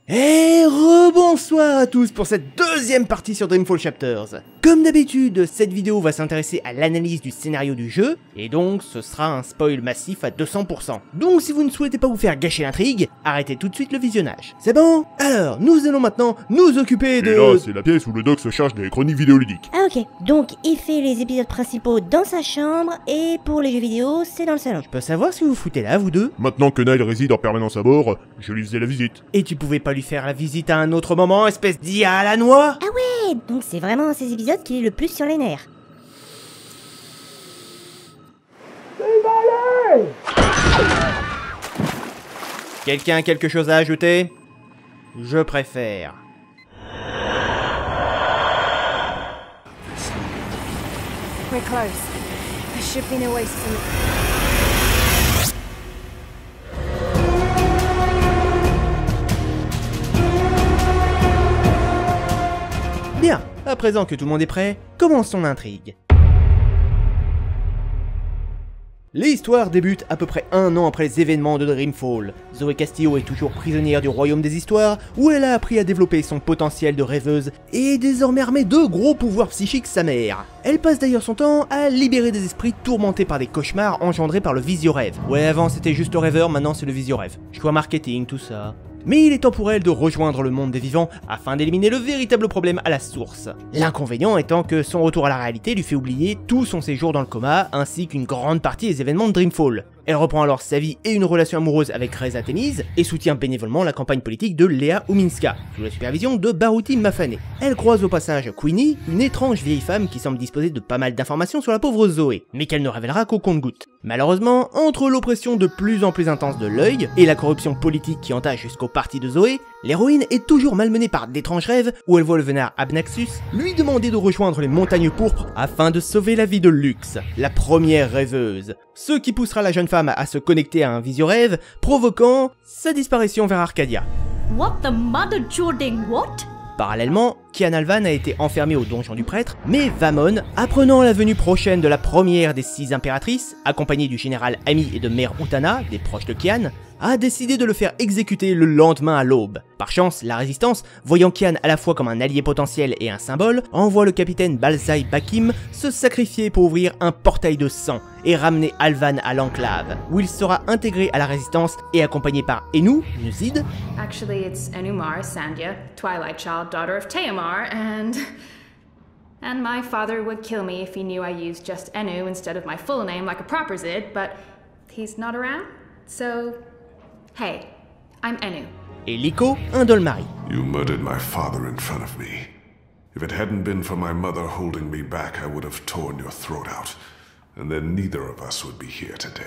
Et rebonsoir à tous pour cette deuxième partie sur Dreamfall Chapters. Comme d'habitude, cette vidéo va s'intéresser à l'analyse du scénario du jeu, et donc ce sera un spoil massif à 200%. Donc si vous ne souhaitez pas vous faire gâcher l'intrigue, arrêtez tout de suite le visionnage. C'est bon? Alors, nous allons maintenant nous occuper de... Et là, c'est la pièce où le doc se charge des chroniques vidéoludiques. Ah ok, donc il fait les épisodes principaux dans sa chambre, et pour les jeux vidéo, c'est dans le salon. Je peux savoir si vous foutez là, vous deux? Maintenant que Nile réside en permanence à bord, je lui faisais la visite. Et tu pouvais pas lui faire la visite à un autre moment, espèce d'IA à la noix? Ah ouais, donc c'est vraiment ces épisodes qui est le plus sur les nerfs. Quelqu'un a quelque chose à ajouter? Je préfère. We're close. There should be an oasis in Bien, à présent que tout le monde est prêt, commençons l'intrigue. L'histoire débute à peu près un an après les événements de Dreamfall. Zoé Castillo est toujours prisonnière du royaume des histoires, où elle a appris à développer son potentiel de rêveuse, et est désormais armée de gros pouvoirs psychiques sa mère. Elle passe d'ailleurs son temps à libérer des esprits tourmentés par des cauchemars engendrés par le visio-rêve. Ouais, avant c'était juste le rêveur, maintenant c'est le visio-rêve. Choix marketing, tout ça. Mais il est temps pour elle de rejoindre le monde des vivants afin d'éliminer le véritable problème à la source. L'inconvénient étant que son retour à la réalité lui fait oublier tout son séjour dans le coma ainsi qu'une grande partie des événements de Dreamfall. Elle reprend alors sa vie et une relation amoureuse avec Reza Temiz et soutient bénévolement la campagne politique de Léa Ouminska, sous la supervision de Baruti Mafane. Elle croise au passage Queenie, une étrange vieille femme qui semble disposer de pas mal d'informations sur la pauvre Zoé, mais qu'elle ne révélera qu'au compte-gouttes. Malheureusement, entre l'oppression de plus en plus intense de l'œil et la corruption politique qui entache jusqu'au parti de Zoé, l'héroïne est toujours malmenée par d'étranges rêves où elle voit le vénard Abnaxus lui demander de rejoindre les montagnes pourpres afin de sauver la vie de Lux, la première rêveuse. Ce qui poussera la jeune femme à se connecter à un visio-rêve, provoquant sa disparition vers Arcadia. What the mother Jordan, what? Parallèlement, Kian Alvan a été enfermé au donjon du prêtre, mais Vamon, apprenant la venue prochaine de la première des 6 impératrices, accompagnée du général Ami et de Mère Utana, des proches de Kian, a décidé de le faire exécuter le lendemain à l'aube. Par chance, la résistance, voyant Kian à la fois comme un allié potentiel et un symbole, envoie le capitaine Balzai Bakim se sacrifier pour ouvrir un portail de sang et ramener Alvan à l'enclave, où il sera intégré à la résistance et accompagné par Enu, Nuzid. Actually, it's Enumar Sandhya, Twilight Child, daughter of Teomar, and my father would kill me if he knew I used just Enu instead of my full name like a proper Zid, but he's not around, so hey, I'm Enu. Et Liko, un Dolmari. You murdered my father in front of me. If it hadn't been for my mother holding me back, I would have torn your throat out, and then neither of us would be here today.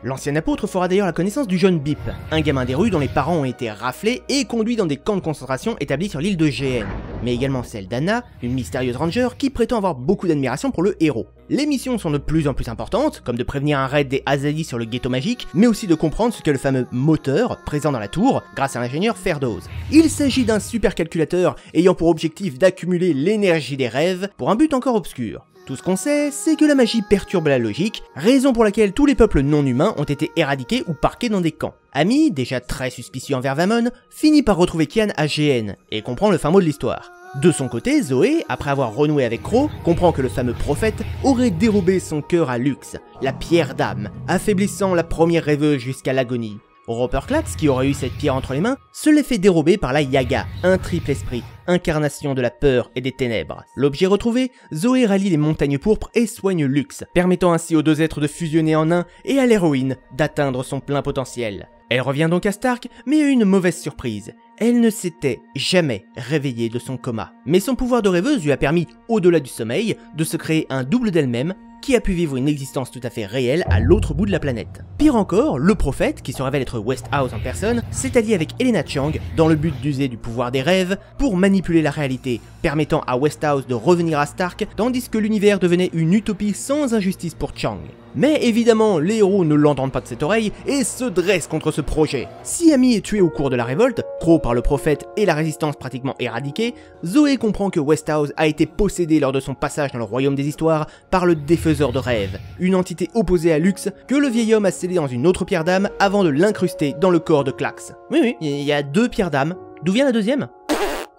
L'ancien apôtre fera d'ailleurs la connaissance du jeune Bip, un gamin des rues dont les parents ont été raflés et conduits dans des camps de concentration établis sur l'île de GN, mais également celle d'Anna, une mystérieuse ranger qui prétend avoir beaucoup d'admiration pour le héros. Les missions sont de plus en plus importantes, comme de prévenir un raid des Azadi sur le ghetto magique, mais aussi de comprendre ce qu'est le fameux moteur présent dans la tour, grâce à l'ingénieur Ferdoz. Il s'agit d'un supercalculateur ayant pour objectif d'accumuler l'énergie des rêves pour un but encore obscur. Tout ce qu'on sait, c'est que la magie perturbe la logique, raison pour laquelle tous les peuples non humains ont été éradiqués ou parqués dans des camps. Ami, déjà très suspicieux envers Vamon, finit par retrouver Kian à GN et comprend le fin mot de l'histoire. De son côté, Zoé, après avoir renoué avec Crow, comprend que le fameux prophète aurait dérobé son cœur à Lux, la pierre d'âme, affaiblissant la première rêveuse jusqu'à l'agonie. Roper Klotz, qui aurait eu cette pierre entre les mains, se l'est fait dérober par la Yaga, un triple esprit, incarnation de la peur et des ténèbres. L'objet retrouvé, Zoé rallie les montagnes pourpres et soigne Lux, permettant ainsi aux deux êtres de fusionner en un et à l'héroïne d'atteindre son plein potentiel. Elle revient donc à Stark, mais a une mauvaise surprise. Elle ne s'était jamais réveillée de son coma. Mais son pouvoir de rêveuse lui a permis, au-delà du sommeil, de se créer un double d'elle-même, qui a pu vivre une existence tout à fait réelle à l'autre bout de la planète. Pire encore, le prophète, qui se révèle être Westhouse en personne, s'est allié avec Elena Chang dans le but d'user du pouvoir des rêves pour manipuler la réalité, permettant à Westhouse de revenir à Stark, tandis que l'univers devenait une utopie sans injustice pour Chang. Mais évidemment, les héros ne l'entendent pas de cette oreille et se dressent contre ce projet. Si Ami est tué au cours de la révolte, Crow par le prophète et la résistance pratiquement éradiquée, Zoé comprend que Westhouse a été possédé lors de son passage dans le royaume des histoires par le défaiseur de rêves, une entité opposée à Lux que le vieil homme a scellé dans une autre pierre d'âme avant de l'incruster dans le corps de Klax. Oui, il y a 2 pierres d'âme. D'où vient la deuxième?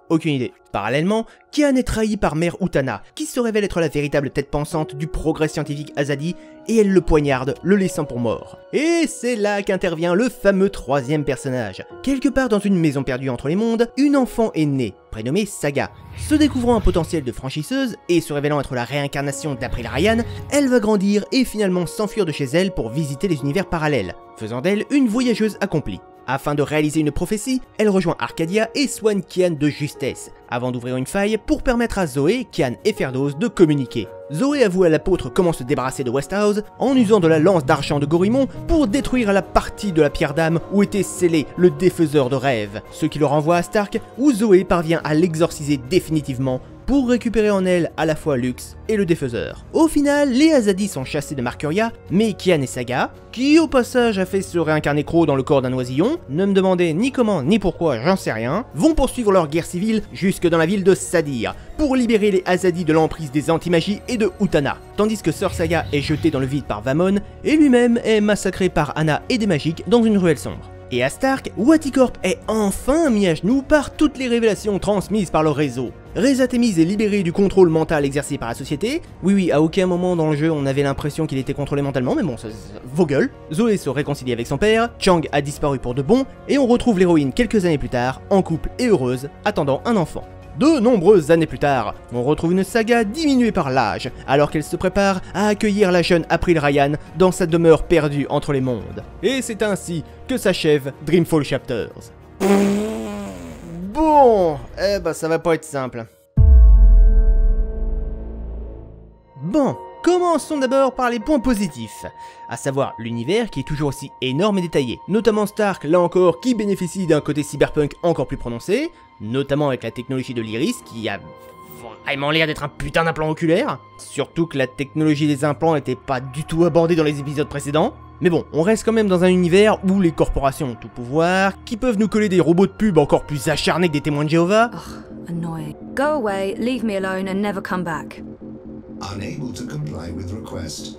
Aucune idée. Parallèlement, Kian est trahi par Mère Utana, qui se révèle être la véritable tête pensante du progrès scientifique Azadi, et elle le poignarde, le laissant pour mort. Et c'est là qu'intervient le fameux troisième personnage. Quelque part dans une maison perdue entre les mondes, une enfant est née, prénommée Saga. Se découvrant un potentiel de franchisseuse, et se révélant être la réincarnation d'April Ryan, elle va grandir et finalement s'enfuir de chez elle pour visiter les univers parallèles, faisant d'elle une voyageuse accomplie. Afin de réaliser une prophétie, elle rejoint Arcadia et soigne Kian de justesse, avant d'ouvrir une faille pour permettre à Zoé, Kian et Ferdoz de communiquer. Zoé avoue à l'apôtre comment se débarrasser de Westhouse en usant de la lance d'argent de Gorimon pour détruire la partie de la pierre d'âme où était scellé le défaiseur de rêves, ce qui le renvoie à Stark où Zoé parvient à l'exorciser définitivement pour récupérer en elle à la fois Lux et le défaiseur. Au final, les Azadi sont chassés de Marcuria, mais Kian et Saga, qui au passage a fait se réincarner Crow dans le corps d'un oisillon, ne me demandez ni comment ni pourquoi, j'en sais rien, vont poursuivre leur guerre civile jusque dans la ville de Sadir, pour libérer les Azadi de l'emprise des anti-magies et de Utana, tandis que Sœur Saga est jetée dans le vide par Vamon, et lui-même est massacré par Anna et des magiques dans une ruelle sombre. Et à Stark, Waticorp est enfin mis à genoux par toutes les révélations transmises par le réseau. Reza Temiz est libéré du contrôle mental exercé par la société. Oui, à aucun moment dans le jeu on avait l'impression qu'il était contrôlé mentalement, mais bon, vos gueules. Zoé se réconcilie avec son père, Chang a disparu pour de bon, et on retrouve l'héroïne quelques années plus tard, en couple et heureuse, attendant un enfant. De nombreuses années plus tard, on retrouve une Saga diminuée par l'âge, alors qu'elle se prépare à accueillir la jeune April Ryan dans sa demeure perdue entre les mondes. Et c'est ainsi que s'achève Dreamfall Chapters. Bon, ça va pas être simple. Bon, commençons d'abord par les points positifs, à savoir l'univers qui est toujours aussi énorme et détaillé, notamment Stark, là encore, qui bénéficie d'un côté cyberpunk encore plus prononcé, notamment avec la technologie de l'Iris qui a vraiment l'air d'être un putain d'implant oculaire, surtout que la technologie des implants n'était pas du tout abordée dans les épisodes précédents. Mais bon, on reste quand même dans un univers où les corporations ont tout pouvoir, qui peuvent nous coller des robots de pub encore plus acharnés que des témoins de Jéhovah. Annoying. Go away, leave me alone and never come back. Unable to comply with request.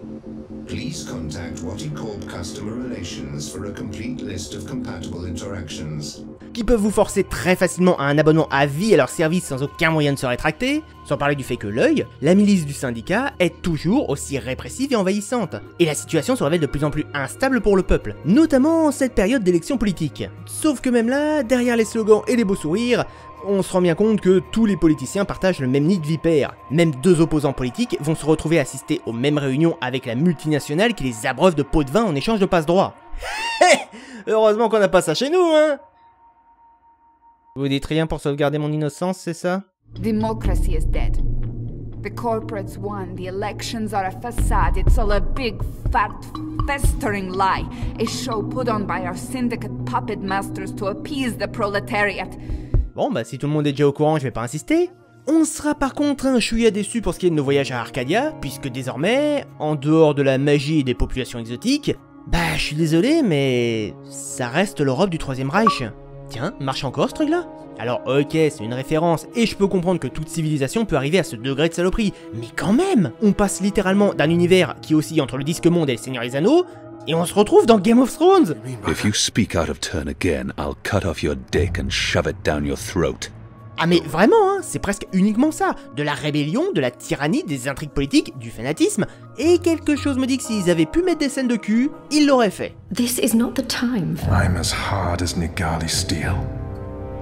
Please contact Waticorp Customer Relations for a complete list of compatible interactions. Qui peuvent vous forcer très facilement à un abonnement à vie à leur service sans aucun moyen de se rétracter, sans parler du fait que l'œil, la milice du syndicat, est toujours aussi répressive et envahissante. Et la situation se révèle de plus en plus instable pour le peuple, notamment en cette période d'élection politique. Sauf que même là, derrière les slogans et les beaux sourires, on se rend bien compte que tous les politiciens partagent le même nid de vipère. Même deux opposants politiques vont se retrouver à assister aux mêmes réunions avec la multinationale qui les abreuve de pots de vin en échange de passe-droit. Heureusement qu'on n'a pas ça chez nous, hein. Vous dites rien pour sauvegarder mon innocence, c'est ça? Democracy is dead. The corporates won, the elections are a facade, it's all a big, fat, festering lie. A show put on by our syndicate puppet masters to appease the proletariat. Bon si tout le monde est déjà au courant, je vais pas insister. On sera par contre un chouïa déçu pour ce qui est de nos voyages à Arcadia, puisque désormais, en dehors de la magie et des populations exotiques, je suis désolé, mais ça reste l'Europe du Troisième Reich. Tiens, marche encore ce truc-là? Alors ok, c'est une référence, et je peux comprendre que toute civilisation peut arriver à ce degré de saloperie, mais quand même, on passe littéralement d'un univers qui oscille entre le Disque Monde et le Seigneur des Anneaux, et on se retrouve dans Game of Thrones. If you speak out of turn again, I'll cut off your dick and shove it down your throat. Ah mais vraiment, hein, c'est presque uniquement ça. De la rébellion, de la tyrannie, des intrigues politiques, du fanatisme, et quelque chose me dit que s'ils avaient pu mettre des scènes de cul, ils l'auraient fait. This is not the time. I'm as hard as Nigali steel.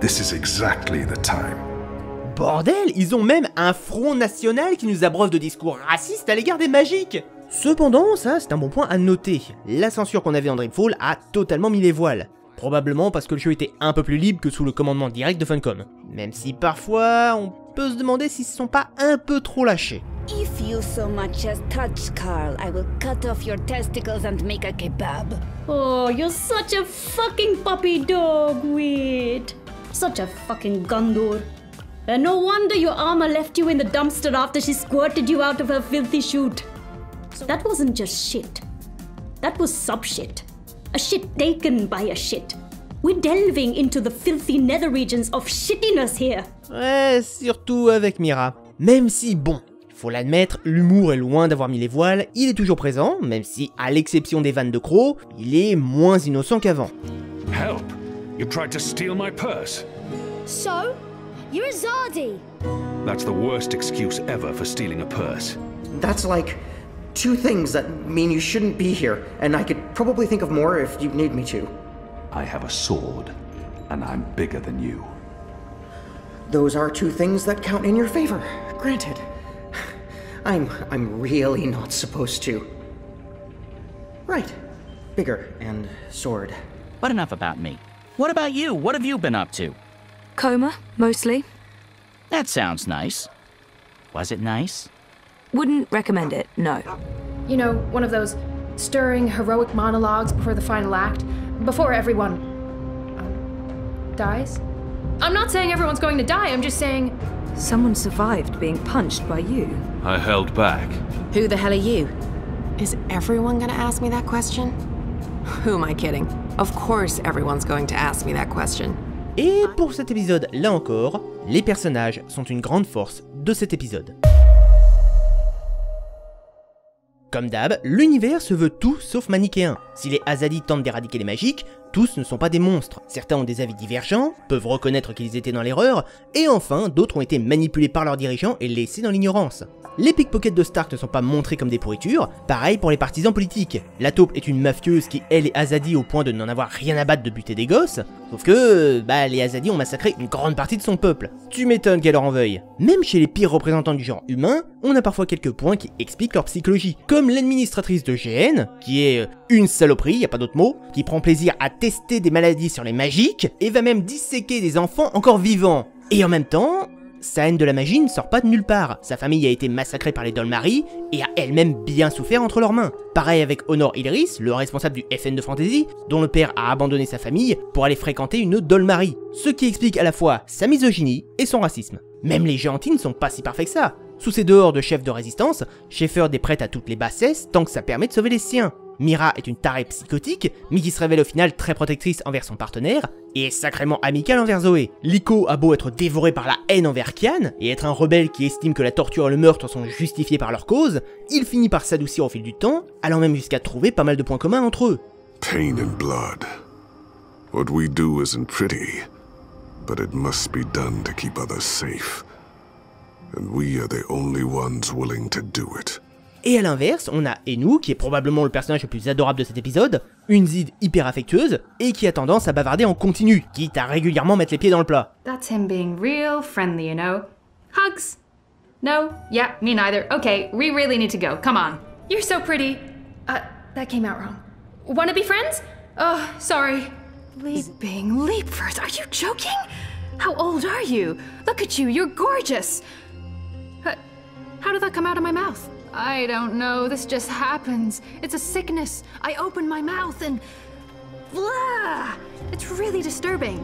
This is exactly the time. Bordel, ils ont même un front national qui nous abreuve de discours racistes à l'égard des magiques. Cependant, ça c'est un bon point à noter. La censure qu'on avait en Dreamfall a totalement mis les voiles. Probablement parce que le jeu était un peu plus libre que sous le commandement direct de Funcom. Même si parfois, on peut se demander s'ils se sont pas un peu trop lâchés. If you so much as touch Carl, I will cut off your testicles and make a kebab. Oh, you're such a fucking puppy dog, Wade. Such a fucking Gondor. And no wonder your armor left you in the dumpster after she squirted you out of her filthy chute. That wasn't just shit. That was sub-shit. A shit taken by a shit. We're delving into the filthy nether regions of shittiness here. Ouais, surtout avec Mira. Même si, bon, faut l'admettre, l'humour est loin d'avoir mis les voiles, il est toujours présent, même si, à l'exception des vannes de Crow, il est moins innocent qu'avant. Help! You tried to steal my purse. So? You're a Zardi. That's the worst excuse ever for stealing a purse. That's like 2 things that mean you shouldn't be here, and I could probably think of more if you need me to. I have a sword, and I'm bigger than you. Those are 2 things that count in your favor, granted. I'm really not supposed to. Right. Bigger and sword. But enough about me. What about you? What have you been up to? Coma, mostly. That sounds nice. Was it nice? Wouldn't recommend it, no. You know, one of those stirring, heroic monologues before the final act, before everyone dies? I'm not saying everyone's going to die, I'm just saying... Someone survived being punched by you. I held back. Who the hell are you? Is everyone gonna ask me that question? Who am I kidding? Of course everyone's going to ask me that question. Et pour cet épisode, là encore, les personnages sont une grande force de cet épisode. Comme d'hab, l'univers se veut tout sauf manichéen. Si les Azadi tentent d'éradiquer les magiques, tous ne sont pas des monstres. Certains ont des avis divergents, peuvent reconnaître qu'ils étaient dans l'erreur, et enfin, d'autres ont été manipulés par leurs dirigeants et laissés dans l'ignorance. Les pickpockets de Stark ne sont pas montrés comme des pourritures, pareil pour les partisans politiques. La taupe est une mafieuse qui hait les Azadi au point de n'en avoir rien à battre de buter des gosses, sauf que, les Azadi ont massacré une grande partie de son peuple. Tu m'étonnes qu'elle leur en veuille. Même chez les pires représentants du genre humain, on a parfois quelques points qui expliquent leur psychologie, comme l'administratrice de GN, qui est une saloperie, y a pas d'autre mot, qui prend plaisir à tester des maladies sur les magiques, et va même disséquer des enfants encore vivants. Et en même temps, sa haine de la magie ne sort pas de nulle part. Sa famille a été massacrée par les Dolmari et a elle-même bien souffert entre leurs mains. Pareil avec Honor Ilris, le responsable du FN de Fantasy, dont le père a abandonné sa famille pour aller fréquenter une Dolmari. Ce qui explique à la fois sa misogynie et son racisme. Même les gentils ne sont pas si parfaits que ça. Sous ses dehors de chef de résistance, Shepherd est prête à toutes les bassesses tant que ça permet de sauver les siens. Mira est une tarée psychotique, mais qui se révèle au final très protectrice envers son partenaire, et est sacrément amicale envers Zoé. Liko a beau être dévoré par la haine envers Kian, et être un rebelle qui estime que la torture et le meurtre sont justifiés par leur cause, il finit par s'adoucir au fil du temps, allant même jusqu'à trouver pas mal de points communs entre eux. Pain and blood. What we do isn't pretty, but it must be done to keep others safe. And we are the only ones willing to do it. Et à l'inverse, on a Enu, qui est probablement le personnage le plus adorable de cet épisode, une Zid hyper affectueuse, et qui a tendance à bavarder en continu, quitte à régulièrement mettre les pieds dans le plat. That's him being real friendly, you know. Hugs? No? Yeah, me neither. Okay, we really need to go. Come on. You're so pretty. That came out wrong. Wanna be friends? Oh, sorry. Leaping leapers, are you joking? How old are you? Look at you, you're gorgeous. How did that come out of my mouth? I don't know, this just happens. It's a sickness. I open my mouth and... blah! It's really disturbing.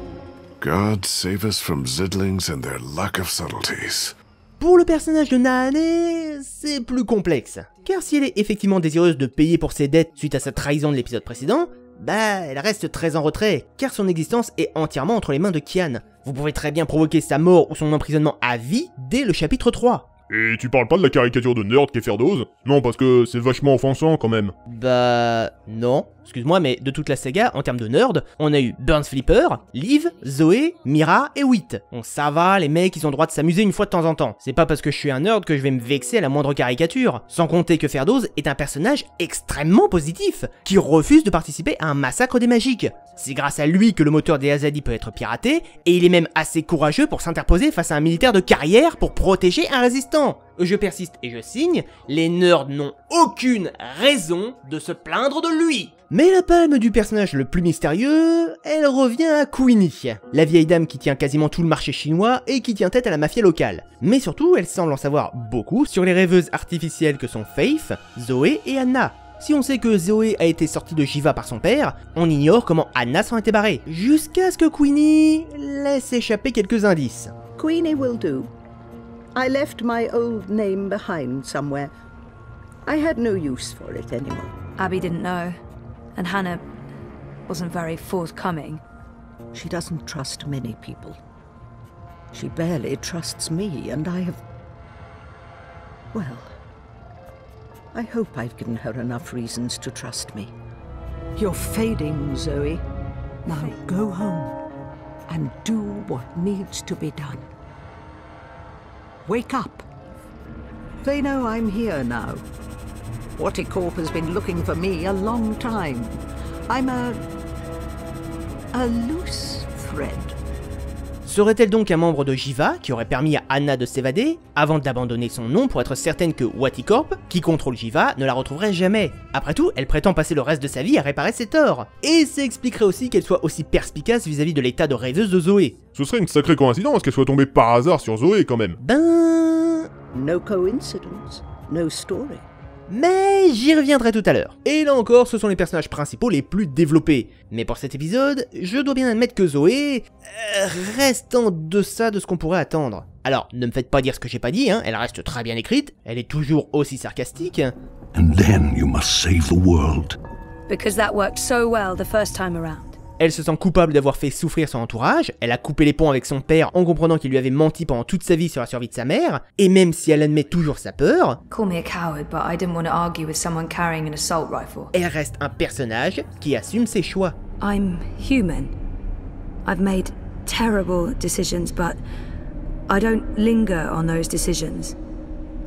God save us from Zidlings and their lack of subtleties. Pour le personnage de Nahane, c'est plus complexe. Car si elle est effectivement désireuse de payer pour ses dettes suite à sa trahison de l'épisode précédent, elle reste très en retrait, car son existence est entièrement entre les mains de Kian. Vous pouvez très bien provoquer sa mort ou son emprisonnement à vie dès le chapitre 3. Et tu parles pas de la caricature de nerd qu'est Ferdoz? Non, parce que c'est vachement offensant quand même. Non. Excuse-moi, mais de toute la saga, en termes de nerd, on a eu Burns Flipper, Liv, Zoé, Mira et Wit. Bon, ça va, les mecs, ils ont le droit de s'amuser une fois de temps en temps. C'est pas parce que je suis un nerd que je vais me vexer à la moindre caricature. Sans compter que Ferdoz est un personnage extrêmement positif, qui refuse de participer à un massacre des magiques. C'est grâce à lui que le moteur des Azadi peut être piraté, et il est même assez courageux pour s'interposer face à un militaire de carrière pour protéger un résistant. Je persiste et je signe, les nerds n'ont aucune raison de se plaindre de lui. Mais la palme du personnage le plus mystérieux, elle revient à Queenie, la vieille dame qui tient quasiment tout le marché chinois et qui tient tête à la mafia locale. Mais surtout, elle semble en savoir beaucoup sur les rêveuses artificielles que sont Faith, Zoé et Anna. Si on sait que Zoé a été sortie de Jiva par son père, on ignore comment Anna s'en était barrée, jusqu'à ce que Queenie laisse échapper quelques indices. Queenie will do. I left my old name behind somewhere. I had no use for it anymore. Abby didn't know, and Hannah wasn't very forthcoming. She doesn't trust many people. She barely trusts me, and I have... Well, I hope I've given her enough reasons to trust me. You're fading, Zoe. Now go home. and do what needs to be done. Wake up. They know I'm here now. Waticorp has been looking for me a long time. I'm a loose thread. Serait-elle donc un membre de Jiva qui aurait permis à Anna de s'évader, avant d'abandonner son nom pour être certaine que Waticorp, qui contrôle Jiva, ne la retrouverait jamais? Après tout, elle prétend passer le reste de sa vie à réparer ses torts. Et ça expliquerait aussi qu'elle soit aussi perspicace vis-à-vis de l'état de rêveuse de Zoé. Ce serait une sacrée coïncidence qu'elle soit tombée par hasard sur Zoé quand même. No coincidence, no story. Mais j'y reviendrai tout à l'heure. Et là encore, ce sont les personnages principaux les plus développés. Mais pour cet épisode, je dois bien admettre que Zoé reste en deçà de ce qu'on pourrait attendre. Alors, ne me faites pas dire ce que j'ai pas dit, hein, elle reste très bien écrite, elle est toujours aussi sarcastique. And then you must save the world. Because that worked so well the first time around. Elle se sent coupable d'avoir fait souffrir son entourage, elle a coupé les ponts avec son père en comprenant qu'il lui avait menti pendant toute sa vie sur la survie de sa mère, et même si elle admet toujours sa peur, Call me a coward, but I didn't want to argue with someone carrying an assault rifle. Elle reste un personnage qui assume ses choix. I'm human. I've made terrible decisions, but I don't linger on those decisions.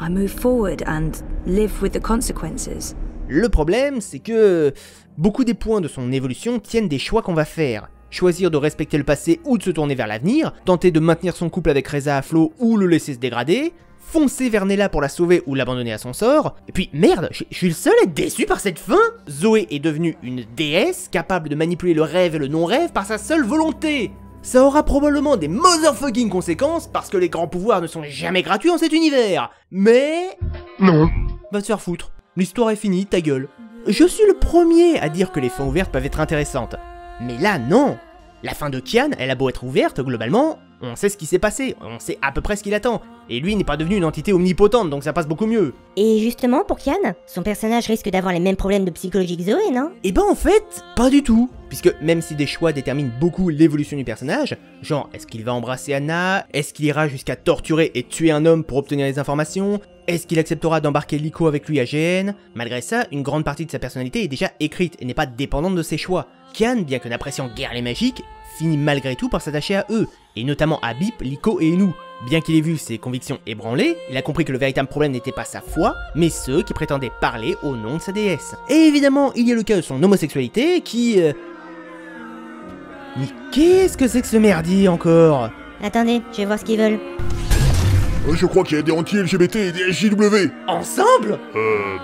I move forward and live with the consequences. Le problème, c'est que beaucoup des points de son évolution tiennent des choix qu'on va faire. Choisir de respecter le passé ou de se tourner vers l'avenir, tenter de maintenir son couple avec Reza à flot ou le laisser se dégrader, foncer vers Nella pour la sauver ou l'abandonner à son sort, et puis merde, je suis le seul à être déçu par cette fin. Zoé est devenue une déesse capable de manipuler le rêve et le non-rêve par sa seule volonté. Ça aura probablement des motherfucking conséquences parce que les grands pouvoirs ne sont jamais gratuits en cet univers. Mais... Non. Va te faire foutre. L'histoire est finie, ta gueule. Je suis le premier à dire que les fins ouvertes peuvent être intéressantes. Mais là, non. La fin de Kian, elle a beau être ouverte, globalement, on sait ce qui s'est passé, on sait à peu près ce qu'il attend. Et lui n'est pas devenu une entité omnipotente, donc ça passe beaucoup mieux. Et justement, pour Kian, son personnage risque d'avoir les mêmes problèmes de psychologie que Zoé, non? Et ben en fait, pas du tout. Puisque même si des choix déterminent beaucoup l'évolution du personnage, genre est-ce qu'il va embrasser Anna, est-ce qu'il ira jusqu'à torturer et tuer un homme pour obtenir des informations, est-ce qu'il acceptera d'embarquer Liko avec lui à GN, malgré ça, une grande partie de sa personnalité est déjà écrite et n'est pas dépendante de ses choix. Kian, bien que n'appréciant guère les magiques, finit malgré tout par s'attacher à eux, et notamment à Bip, Liko et Enu. Bien qu'il ait vu ses convictions ébranlées, il a compris que le véritable problème n'était pas sa foi, mais ceux qui prétendaient parler au nom de sa déesse. Et évidemment, il y a le cas de son homosexualité qui... Mais qu'est-ce que c'est que ce merdier encore? Attendez, je vais voir ce qu'ils veulent. Je crois qu'il y a des anti-LGBT et des SJW. Ensemble?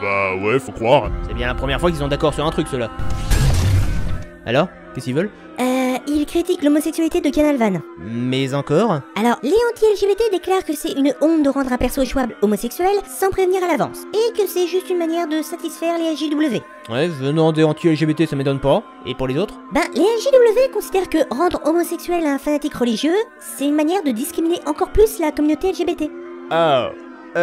Bah ouais, faut croire. C'est bien la première fois qu'ils sont d'accord sur un truc, ceux-là. Alors? Qu'est-ce qu'ils veulent? Ils critiquent l'homosexualité de Kian Alvan. Mais encore? Alors, les anti-LGBT déclarent que c'est une honte de rendre un perso jouable homosexuel sans prévenir à l'avance, et que c'est juste une manière de satisfaire les SJW. Ouais, venant des anti-LGBT, ça m'étonne pas. Et pour les autres? Ben, les SJW considèrent que rendre homosexuel un fanatique religieux, c'est une manière de discriminer encore plus la communauté LGBT. Oh,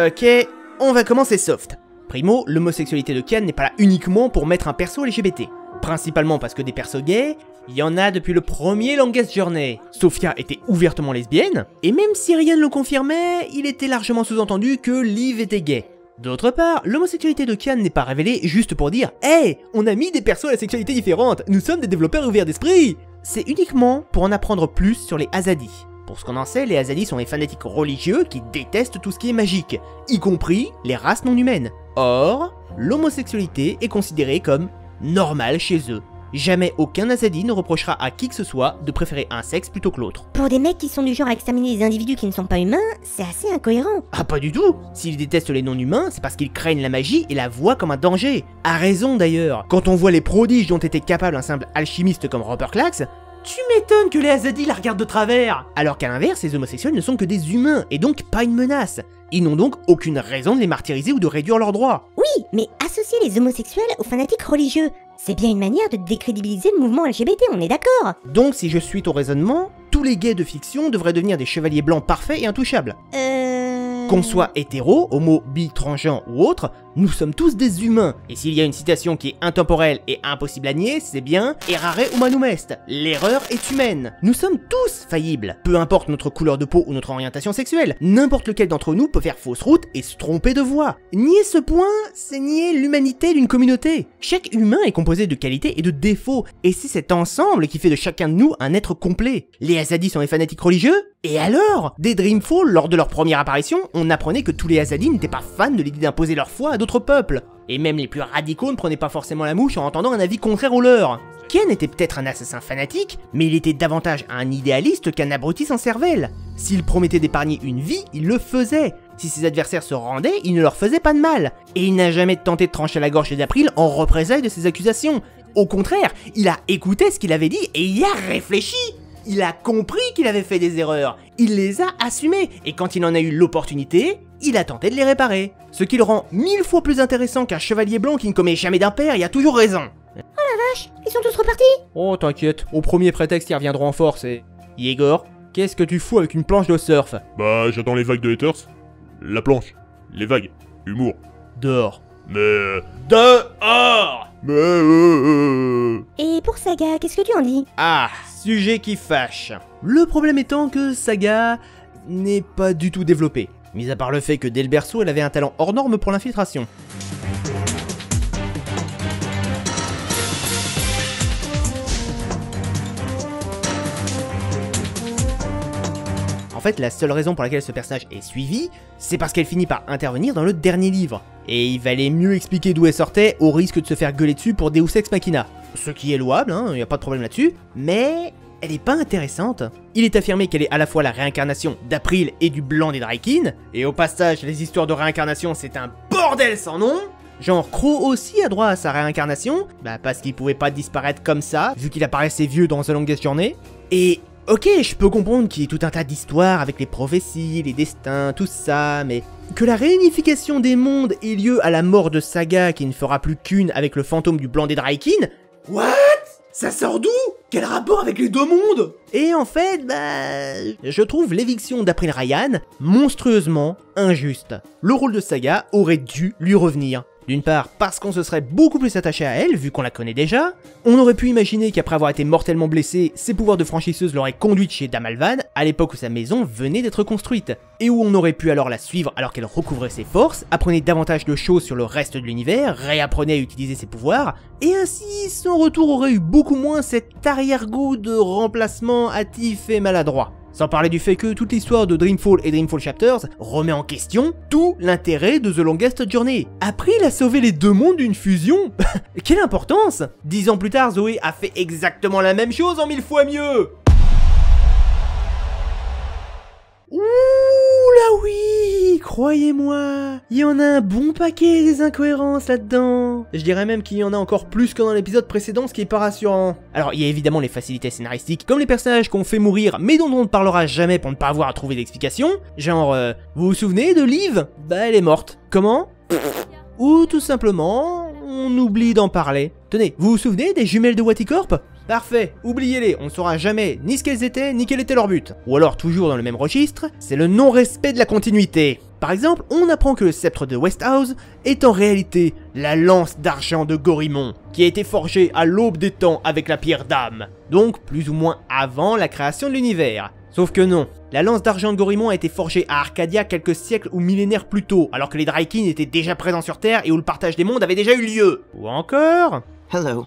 ok, on va commencer soft. Primo, l'homosexualité de Kian n'est pas là uniquement pour mettre un perso LGBT. Principalement parce que des persos gays, il y en a depuis le premier Longest Journey. Sophia était ouvertement lesbienne, et même si rien ne le confirmait, il était largement sous-entendu que Liv était gay. D'autre part, l'homosexualité de Kian n'est pas révélée juste pour dire « Hey, on a mis des persos à la sexualité différente, nous sommes des développeurs ouverts d'esprit !» C'est uniquement pour en apprendre plus sur les Azadis. Pour ce qu'on en sait, les Azadis sont les fanatiques religieux qui détestent tout ce qui est magique, y compris les races non humaines. Or, l'homosexualité est considérée comme normale chez eux. Jamais aucun Azadi ne reprochera à qui que ce soit de préférer un sexe plutôt que l'autre. Pour des mecs qui sont du genre à exterminer les individus qui ne sont pas humains, c'est assez incohérent. Ah pas du tout. S'ils détestent les non-humains, c'est parce qu'ils craignent la magie et la voient comme un danger. A raison d'ailleurs. Quand on voit les prodiges dont était capable un simple alchimiste comme Robert Clax, tu m'étonnes que les Azadi la regardent de travers. Alors qu'à l'inverse, les homosexuels ne sont que des humains et donc pas une menace. Ils n'ont donc aucune raison de les martyriser ou de réduire leurs droits. Oui, mais associer les homosexuels aux fanatiques religieux, c'est bien une manière de décrédibiliser le mouvement LGBT, on est d'accord? Donc si je suis ton raisonnement, tous les gays de fiction devraient devenir des chevaliers blancs parfaits et intouchables. Qu'on soit hétéro, homo, bi, transgenre ou autre, Nous sommes tous des humains, et s'il y a une citation qui est intemporelle et impossible à nier, c'est bien « Errare humanum est », l'erreur est humaine. Nous sommes tous faillibles, peu importe notre couleur de peau ou notre orientation sexuelle, n'importe lequel d'entre nous peut faire fausse route et se tromper de voie. Nier ce point, c'est nier l'humanité d'une communauté. Chaque humain est composé de qualités et de défauts, et c'est cet ensemble qui fait de chacun de nous un être complet. Les Azadi sont des fanatiques religieux? Et alors? Dès Dreamfall, lors de leur première apparition, on apprenait que tous les Azadi n'étaient pas fans de l'idée d'imposer leur foi à d'autres peuples. Et même les plus radicaux ne prenaient pas forcément la mouche en entendant un avis contraire au leur. Ken était peut-être un assassin fanatique, mais il était davantage un idéaliste qu'un abruti sans cervelle. S'il promettait d'épargner une vie, il le faisait. Si ses adversaires se rendaient, il ne leur faisait pas de mal. Et il n'a jamais tenté de trancher la gorge d'April en représailles de ses accusations. Au contraire, il a écouté ce qu'il avait dit et y a réfléchi. Il a compris qu'il avait fait des erreurs, il les a assumées, et quand il en a eu l'opportunité, il a tenté de les réparer. Ce qui le rend 1000 fois plus intéressant qu'un chevalier blanc qui ne commet jamais d'impair et a toujours raison. Oh la vache, ils sont tous repartis? Oh t'inquiète, au premier prétexte ils reviendront en force et... Yegor, qu'est-ce que tu fous avec une planche de surf? Bah j'attends les vagues de haters. La planche, les vagues, humour. Dehors. Mais... Dehors! Et pour Saga, qu'est-ce que tu en dis? Ah, sujet qui fâche. Le problème étant que Saga n'est pas du tout développée, mis à part le fait que dès le berceau elle avait un talent hors norme pour l'infiltration. En fait, la seule raison pour laquelle ce personnage est suivi, c'est parce qu'elle finit par intervenir dans le dernier livre. Et il valait mieux expliquer d'où elle sortait au risque de se faire gueuler dessus pour Deus Ex Machina. Ce qui est louable, hein, y a pas de problème là-dessus, mais elle est pas intéressante. Il est affirmé qu'elle est à la fois la réincarnation d'April et du blanc des Drykin, et au passage, les histoires de réincarnation c'est un bordel sans nom. Genre Crow aussi a droit à sa réincarnation, bah parce qu'il pouvait pas disparaître comme ça, vu qu'il apparaissait vieux dans The Longest Journey. Et... ok, je peux comprendre qu'il y ait tout un tas d'histoires avec les prophéties, les destins, tout ça, mais que la réunification des mondes ait lieu à la mort de Saga qui ne fera plus qu'une avec le fantôme du blanc des Drykin? What? Ça sort d'où? Quel rapport avec les deux mondes? Et en fait, bah... je trouve l'éviction d'April Ryan monstrueusement injuste. Le rôle de Saga aurait dû lui revenir. D'une part, parce qu'on se serait beaucoup plus attaché à elle, vu qu'on la connaît déjà. On aurait pu imaginer qu'après avoir été mortellement blessée, ses pouvoirs de franchisseuse l'auraient conduite chez Damalvan, à l'époque où sa maison venait d'être construite. Et où on aurait pu alors la suivre alors qu'elle recouvrait ses forces, apprenait davantage de choses sur le reste de l'univers, réapprenait à utiliser ses pouvoirs, et ainsi son retour aurait eu beaucoup moins cet arrière-goût de remplacement hâtif et maladroit. Sans parler du fait que toute l'histoire de Dreamfall et Dreamfall Chapters remet en question tout l'intérêt de The Longest Journey. April a sauvé les deux mondes d'une fusion. Quelle importance! 10 ans plus tard, Zoé a fait exactement la même chose en 1000 fois mieux. Ouh là oui, croyez-moi, il y en a un bon paquet des incohérences là-dedans. Je dirais même qu'il y en a encore plus que dans l'épisode précédent, ce qui est pas rassurant. Alors il y a évidemment les facilités scénaristiques, comme les personnages qu'on fait mourir mais dont on ne parlera jamais pour ne pas avoir à trouver d'explication. Genre, vous vous souvenez de Liv? Bah elle est morte. Comment? Ou tout simplement, on oublie d'en parler. Tenez, vous vous souvenez des jumelles de Waticorp? Parfait, oubliez-les, on ne saura jamais ni ce qu'elles étaient, ni quel était leur but. Ou alors, toujours dans le même registre, c'est le non-respect de la continuité. Par exemple, on apprend que le sceptre de Westhouse est en réalité la lance d'argent de Gorimon, qui a été forgée à l'aube des temps avec la pierre d'âme, donc plus ou moins avant la création de l'univers. Sauf que non, la lance d'argent de Gorimon a été forgée à Arcadia quelques siècles ou millénaires plus tôt, alors que les Drykin étaient déjà présents sur Terre et où le partage des mondes avait déjà eu lieu. Ou encore... Hello.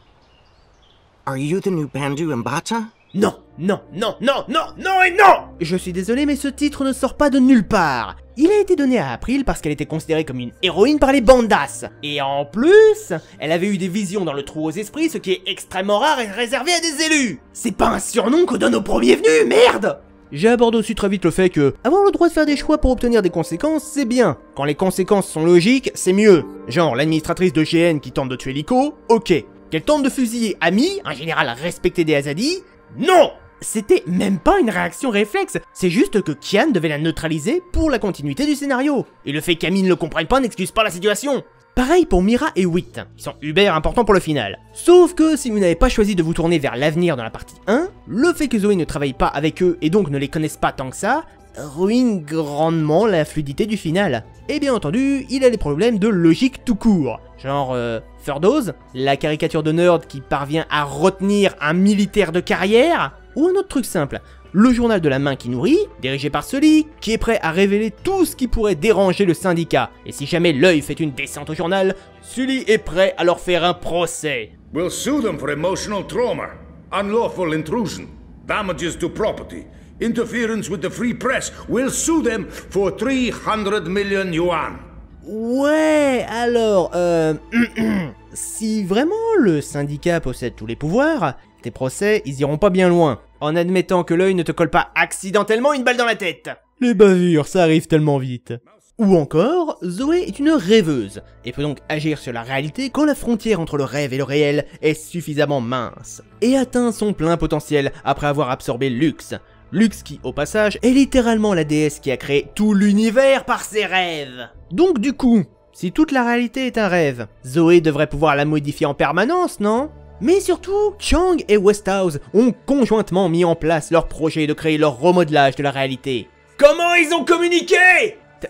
Are you the new Bandu Mbata? Non, non, non, non, non, non et non! Je suis désolé, mais ce titre ne sort pas de nulle part. Il a été donné à April parce qu'elle était considérée comme une héroïne par les bandas. Et en plus, elle avait eu des visions dans le trou aux esprits, ce qui est extrêmement rare et réservé à des élus. C'est pas un surnom qu'on donne aux premiers venus, merde! J'aborde aussi très vite le fait que avoir le droit de faire des choix pour obtenir des conséquences, c'est bien. Quand les conséquences sont logiques, c'est mieux. Genre l'administratrice de GN qui tente de tuer Liko, ok. Qu'elle tente de fusiller Ami, un général respecté des Azadi, non! C'était même pas une réaction réflexe, c'est juste que Kian devait la neutraliser pour la continuité du scénario. Et le fait qu'Ami ne le comprenne pas n'excuse pas la situation. Pareil pour Mira et Wit, qui sont uber importants pour le final. Sauf que si vous n'avez pas choisi de vous tourner vers l'avenir dans la partie 1, le fait que Zoé ne travaille pas avec eux et donc ne les connaisse pas tant que ça ruine grandement la fluidité du final. Et bien entendu, il a des problèmes de logique tout court. Genre, Furdoz, la caricature de nerd qui parvient à retenir un militaire de carrière, ou un autre truc simple, le journal de la main qui nourrit, dirigé par Sully, qui est prêt à révéler tout ce qui pourrait déranger le syndicat. Et si jamais l'œil fait une descente au journal, Sully est prêt à leur faire un procès. We'll sue them for emotional trauma, unlawful intrusion, damages to property, interference with the free press. We'll sue them for 300 million yuan. Ouais, alors, si vraiment le syndicat possède tous les pouvoirs, tes procès, ils iront pas bien loin, en admettant que l'œil ne te colle pas accidentellement une balle dans la tête. Les bavures, ça arrive tellement vite. Ou encore, Zoé est une rêveuse, et peut donc agir sur la réalité quand la frontière entre le rêve et le réel est suffisamment mince, et atteint son plein potentiel après avoir absorbé Lux. Lux qui, au passage, est littéralement la déesse qui a créé tout l'univers par ses rêves. Donc du coup, si toute la réalité est un rêve, Zoé devrait pouvoir la modifier en permanence, non ? Mais surtout, Chang et Westhouse ont conjointement mis en place leur projet de créer leur remodelage de la réalité. Comment ils ont communiqué ?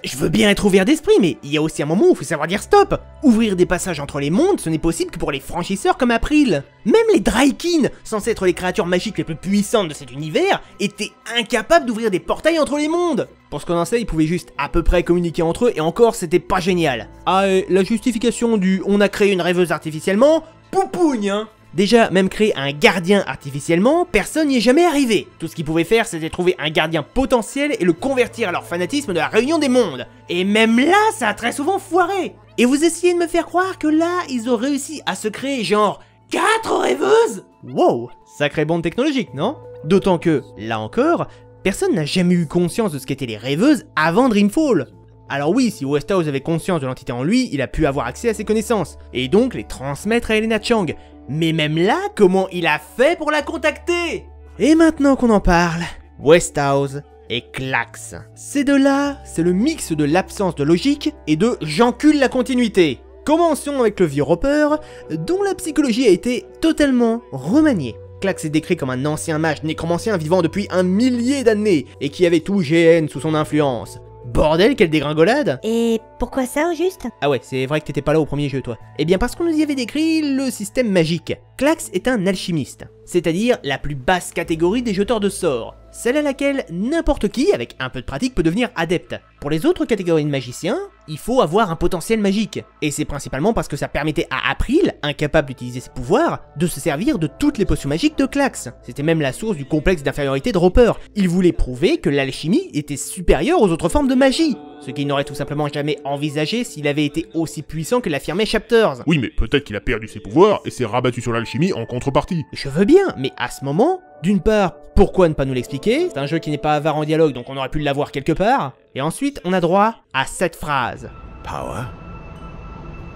Je veux bien être ouvert d'esprit, mais il y a aussi un moment où il faut savoir dire stop. Ouvrir des passages entre les mondes, ce n'est possible que pour les franchisseurs comme April. Même les Drykin, censés être les créatures magiques les plus puissantes de cet univers, étaient incapables d'ouvrir des portails entre les mondes. Pour ce qu'on en sait, ils pouvaient juste à peu près communiquer entre eux, et encore, c'était pas génial. Ah, et la justification du « on a créé une rêveuse artificiellement », poupougne, hein. Déjà, même créer un gardien artificiellement, personne n'y est jamais arrivé. Tout ce qu'ils pouvaient faire, c'était trouver un gardien potentiel et le convertir à leur fanatisme de la réunion des mondes. Et même là, ça a très souvent foiré. Et vous essayez de me faire croire que là, ils ont réussi à se créer genre 4 rêveuses ? Wow, sacrée bande technologique, non ? D'autant que, là encore, personne n'a jamais eu conscience de ce qu'étaient les rêveuses avant Dreamfall. Alors oui, si Westhouse avait conscience de l'entité en lui, il a pu avoir accès à ses connaissances, et donc les transmettre à Elena Chang. Mais même là, comment il a fait pour la contacter ? Et maintenant qu'on en parle, Westhouse et Klax. Ces deux-là, c'est le mix de l'absence de logique et de j'encule la continuité. Commençons avec le vieux Roper, dont la psychologie a été totalement remaniée. Klax est décrit comme un ancien mage nécromancien vivant depuis 1 millier d'années, et qui avait tout GN sous son influence. Bordel, quelle dégringolade! Et pourquoi ça, au juste? Ah ouais, c'est vrai que t'étais pas là au premier jeu, toi. Eh bien parce qu'on nous y avait décrit le système magique. Klax est un alchimiste, c'est-à-dire la plus basse catégorie des jeteurs de sorts, celle à laquelle n'importe qui, avec un peu de pratique, peut devenir adepte. Pour les autres catégories de magiciens, il faut avoir un potentiel magique, et c'est principalement parce que ça permettait à April, incapable d'utiliser ses pouvoirs, de se servir de toutes les potions magiques de Klax. C'était même la source du complexe d'infériorité de Roper. Il voulait prouver que l'alchimie était supérieure aux autres formes de magie, ce qu'il n'aurait tout simplement jamais envisagé s'il avait été aussi puissant que l'affirmait Chapters. Oui, mais peut-être qu'il a perdu ses pouvoirs et s'est rabattu sur l'alchimie en contrepartie. Je veux bien, mais à ce moment, d'une part, pourquoi ne pas nous l'expliquer? C'est un jeu qui n'est pas avare en dialogue, donc on aurait pu l'avoir quelque part. Et ensuite, on a droit à cette phrase. Power?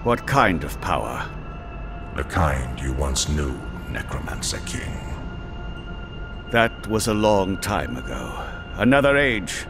What kind of power? The kind you once knew, Necromancer King. That was a long time ago. Another age.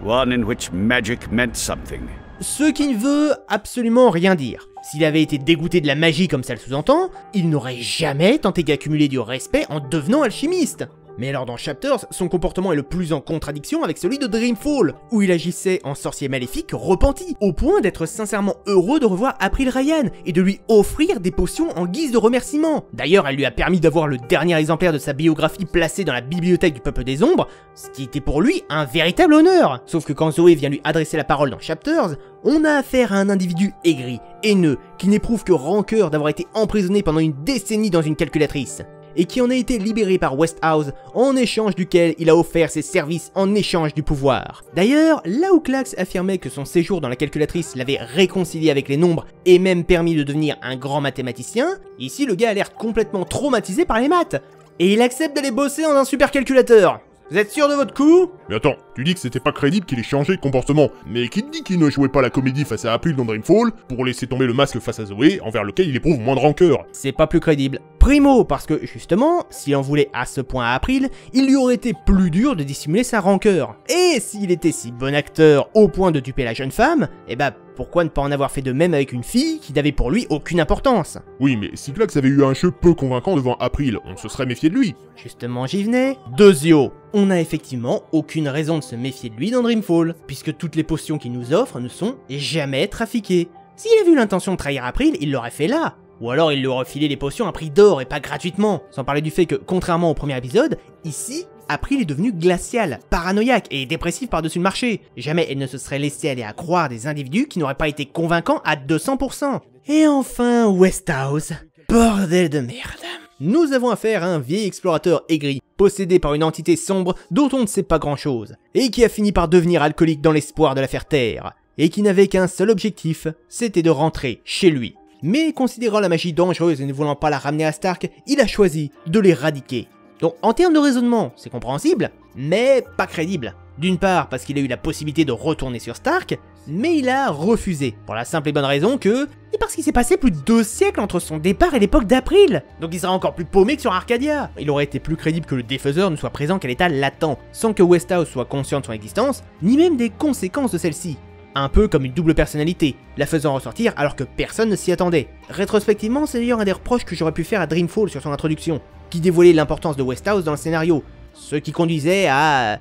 One in which magic meant something. Ce qui ne veut absolument rien dire. S'il avait été dégoûté de la magie comme ça le sous-entend, il n'aurait jamais tenté d'accumuler du respect en devenant alchimiste. Mais alors dans Chapters, son comportement est le plus en contradiction avec celui de Dreamfall, où il agissait en sorcier maléfique repenti, au point d'être sincèrement heureux de revoir April Ryan et de lui offrir des potions en guise de remerciement. D'ailleurs, elle lui a permis d'avoir le dernier exemplaire de sa biographie placé dans la bibliothèque du Peuple des Ombres, ce qui était pour lui un véritable honneur. Sauf que quand Zoé vient lui adresser la parole dans Chapters, on a affaire à un individu aigri, haineux, qui n'éprouve que rancœur d'avoir été emprisonné pendant une décennie dans une calculatrice, et qui en a été libéré par Westhouse, en échange duquel il a offert ses services en échange du pouvoir. D'ailleurs, là où Klax affirmait que son séjour dans la calculatrice l'avait réconcilié avec les nombres et même permis de devenir un grand mathématicien, ici le gars a l'air complètement traumatisé par les maths, et il accepte d'aller bosser dans un supercalculateur. Vous êtes sûr de votre coup? Mais attends, tu dis que c'était pas crédible qu'il ait changé de comportement, mais qui te dit qu'il ne jouait pas la comédie face à April dans Dreamfall pour laisser tomber le masque face à Zoé, envers lequel il éprouve moins de rancœur? C'est pas plus crédible. Primo, parce que justement, s'il en voulait à ce point à April, il lui aurait été plus dur de dissimuler sa rancœur. Et s'il était si bon acteur au point de duper la jeune femme, eh bah pourquoi ne pas en avoir fait de même avec une fille qui n'avait pour lui aucune importance? Oui, mais si Clax avait eu un jeu peu convaincant devant April, on se serait méfié de lui. Justement, j'y venais. Deuxio, on n'a effectivement aucune raison de se méfier de lui dans Dreamfall, puisque toutes les potions qu'il nous offre ne sont jamais trafiquées. S'il avait eu l'intention de trahir April, il l'aurait fait là. Ou alors il lui aurait filé les potions à prix d'or et pas gratuitement. Sans parler du fait que, contrairement au premier épisode, ici, April est devenue glaciale, paranoïaque et dépressive par-dessus le marché. Jamais elle ne se serait laissée aller à croire des individus qui n'auraient pas été convaincants à 200%. Et enfin, Westhouse. Bordel de merde. Nous avons affaire à un vieil explorateur aigri, possédé par une entité sombre dont on ne sait pas grand-chose, et qui a fini par devenir alcoolique dans l'espoir de la faire taire, et qui n'avait qu'un seul objectif, c'était de rentrer chez lui. Mais considérant la magie dangereuse et ne voulant pas la ramener à Stark, il a choisi de l'éradiquer. Donc en termes de raisonnement, c'est compréhensible, mais pas crédible. D'une part parce qu'il a eu la possibilité de retourner sur Stark, mais il a refusé, pour la simple et bonne raison que... Et parce qu'il s'est passé plus de 2 siècles entre son départ et l'époque d'April. Donc il sera encore plus paumé que sur Arcadia. Il aurait été plus crédible que le défaiseur ne soit présent qu'à l'état latent, sans que Westhouse soit conscient de son existence, ni même des conséquences de celle-ci. Un peu comme une double personnalité, la faisant ressortir alors que personne ne s'y attendait. Rétrospectivement, c'est d'ailleurs un des reproches que j'aurais pu faire à Dreamfall sur son introduction, qui dévoilait l'importance de Westhouse dans le scénario, ce qui conduisait à...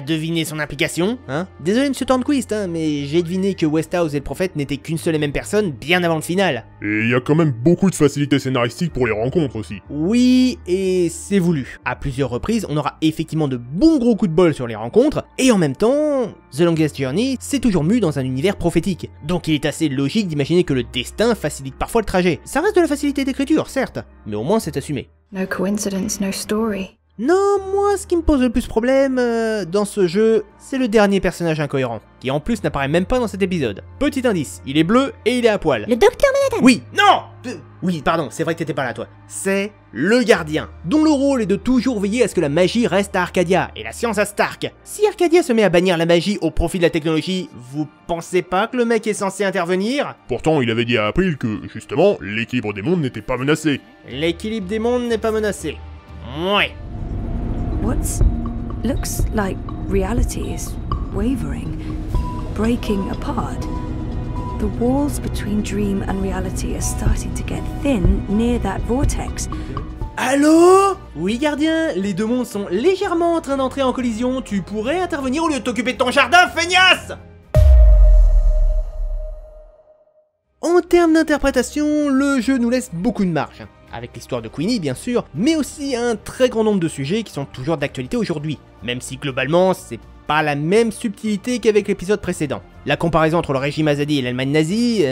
deviner son implication, hein. Désolé monsieur Tornquist, hein, mais j'ai deviné que Westhouse et le prophète n'étaient qu'une seule et même personne bien avant le final. Et il y a quand même beaucoup de facilité scénaristique pour les rencontres aussi. Oui, et c'est voulu. À plusieurs reprises, on aura effectivement de bons gros coups de bol sur les rencontres, et en même temps, The Longest Journey s'est toujours mu dans un univers prophétique. Donc il est assez logique d'imaginer que le destin facilite parfois le trajet. Ça reste de la facilité d'écriture, certes, mais au moins c'est assumé. No coincidence, no story. Non, moi, ce qui me pose le plus problème dans ce jeu, c'est le dernier personnage incohérent, qui en plus n'apparaît même pas dans cet épisode. Petit indice, il est bleu et il est à poil. Le docteur Manhattan. Oui, non oui, pardon, c'est vrai que t'étais pas là, toi. C'est le gardien, dont le rôle est de toujours veiller à ce que la magie reste à Arcadia, et la science à Stark. Si Arcadia se met à bannir la magie au profit de la technologie, vous pensez pas que le mec est censé intervenir? Pourtant, il avait dit à April que, justement, l'équilibre des mondes n'était pas menacé. L'équilibre des mondes n'est pas menacé. Ouais. What looks like reality is wavering, breaking apart. The walls between dream and reality are starting to get thin near that vortex. Allô? Oui, gardien, les deux mondes sont légèrement en train d'entrer en collision. Tu pourrais intervenir au lieu de t'occuper de ton jardin, feignasse! En termes d'interprétation, le jeu nous laisse beaucoup de marge. Avec l'histoire de Queenie bien sûr, mais aussi un très grand nombre de sujets qui sont toujours d'actualité aujourd'hui, même si globalement c'est pas la même subtilité qu'avec l'épisode précédent. La comparaison entre le régime Azadi et l'Allemagne nazie,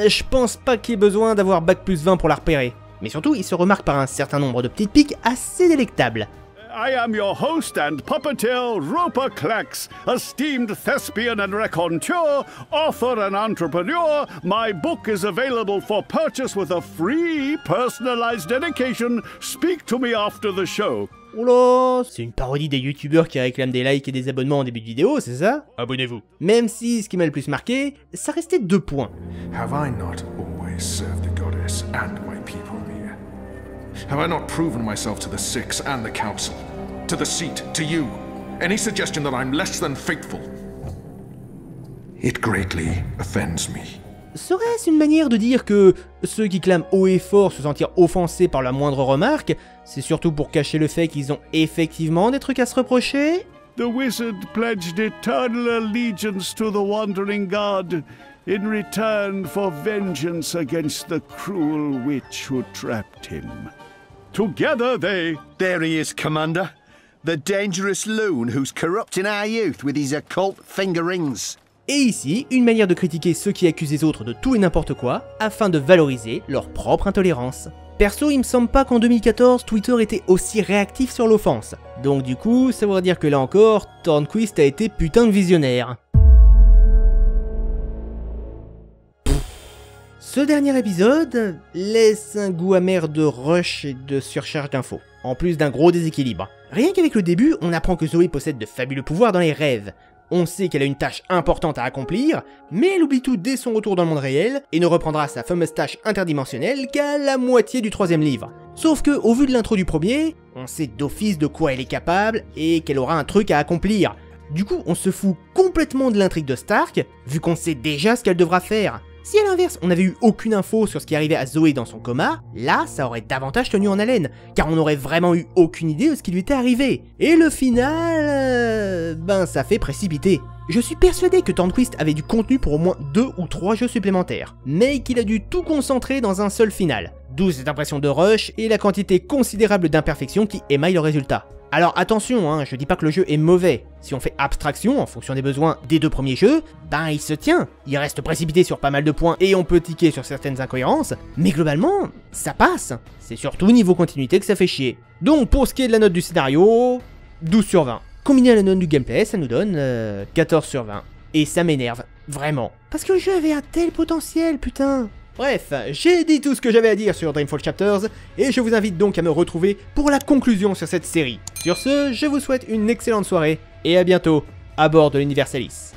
je pense pas qu'il y ait besoin d'avoir bac+20 pour la repérer. Mais surtout, il se remarque par un certain nombre de petites piques assez délectables. I am your host and puppeteer, Roper Clax, esteemed thespian and raconteur, author and entrepreneur. My book is available for purchase with a free personalized dedication. Speak to me after the show. Oula, c'est une parodie des youtubeurs qui réclament des likes et des abonnements en début de vidéo, c'est ça? Abonnez-vous. Même si ce qui m'a le plus marqué, ça restait 2 points. Have I not always served the goddess and my people here? Have I not proven myself to the Six and the Council? To the seat, to you? Any suggestion that I'm less than faithful? It greatly offends me. Serait-ce une manière de dire que ceux qui clament haut et fort se sentir offensés par la moindre remarque, c'est surtout pour cacher le fait qu'ils ont effectivement des trucs à se reprocher? The wizard pledged eternal allegiance to the wandering god in return for vengeance against the cruel witch who trapped him. Together they... There he is, Commander. The dangerous loon who's corrupting our youth with his occult finger rings. Et ici, une manière de critiquer ceux qui accusent les autres de tout et n'importe quoi, afin de valoriser leur propre intolérance. Perso, il me semble pas qu'en 2014, Twitter était aussi réactif sur l'offense. Donc du coup, ça voudrait dire que là encore, Tornquist a été putain de visionnaire. Ce dernier épisode laisse un goût amer de rush et de surcharge d'infos, en plus d'un gros déséquilibre. Rien qu'avec le début, on apprend que Zoé possède de fabuleux pouvoirs dans les rêves. On sait qu'elle a une tâche importante à accomplir, mais elle oublie tout dès son retour dans le monde réel, et ne reprendra sa fameuse tâche interdimensionnelle qu'à la moitié du 3e livre. Sauf que, au vu de l'intro du premier, on sait d'office de quoi elle est capable, et qu'elle aura un truc à accomplir. Du coup, on se fout complètement de l'intrigue de Stark, vu qu'on sait déjà ce qu'elle devra faire. Si à l'inverse, on n'avait eu aucune info sur ce qui arrivait à Zoé dans son coma, là, ça aurait davantage tenu en haleine, car on n'aurait vraiment eu aucune idée de ce qui lui était arrivé. Et le final... ben ça fait précipiter. Je suis persuadé que Tornquist avait du contenu pour au moins 2 ou 3 jeux supplémentaires, mais qu'il a dû tout concentrer dans un seul final. D'où cette impression de rush et la quantité considérable d'imperfections qui émaillent le résultat. Alors attention, hein, je dis pas que le jeu est mauvais. Si on fait abstraction en fonction des besoins des 2 premiers jeux, ben il se tient. Il reste précipité sur pas mal de points et on peut tiquer sur certaines incohérences, mais globalement, ça passe. C'est surtout niveau continuité que ça fait chier. Donc pour ce qui est de la note du scénario, 12 sur 20. Combiné à la note du gameplay, ça nous donne 14 sur 20. Et ça m'énerve, vraiment. Parce que le jeu avait un tel potentiel, putain. Bref, j'ai dit tout ce que j'avais à dire sur Dreamfall Chapters, et je vous invite donc à me retrouver pour la conclusion sur cette série. Sur ce, je vous souhaite une excellente soirée, et à bientôt, à bord de l'Universalis.